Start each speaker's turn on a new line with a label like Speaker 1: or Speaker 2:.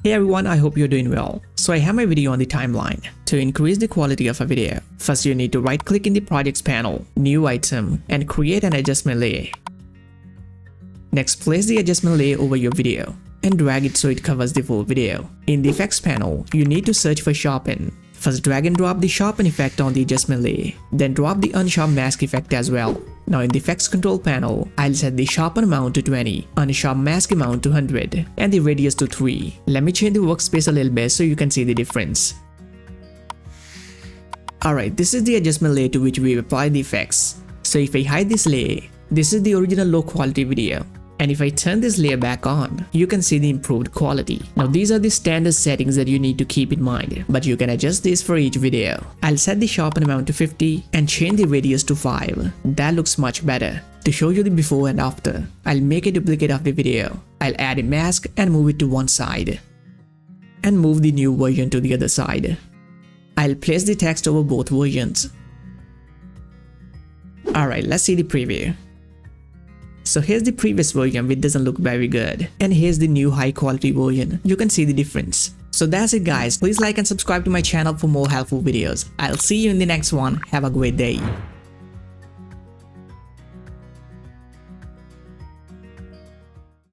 Speaker 1: Hey everyone, I hope you're doing well. So I have my video on the timeline. To increase the quality of a video, first you need to right click in the projects panel, new item, and create an adjustment layer. Next, place the adjustment layer over your video and drag it so it covers the full video. In the effects panel, you need to search for sharpen. First drag and drop the sharpen effect on the adjustment layer, then drop the unsharp mask effect as well. Now in the effects control panel, I'll set the sharpen amount to 20, unsharp mask amount to 100, and the radius to 3. Let me change the workspace a little bit so you can see the difference. Alright, this is the adjustment layer to which we apply the effects. So if I hide this layer, this is the original low quality video. And if I turn this layer back on, you can see the improved quality. Now these are the standard settings that you need to keep in mind, but you can adjust this for each video. I'll set the sharpen amount to 50 and change the radius to 5. That looks much better. To show you the before and after, I'll make a duplicate of the video. I'll add a mask and move it to one side. And move the new version to the other side. I'll place the text over both versions. Alright, let's see the preview. So here's the previous version which doesn't look very good, and here's the new high quality version. You can see the difference. So that's it guys, please like and subscribe to my channel for more helpful videos. I'll see you in the next one. Have a great day.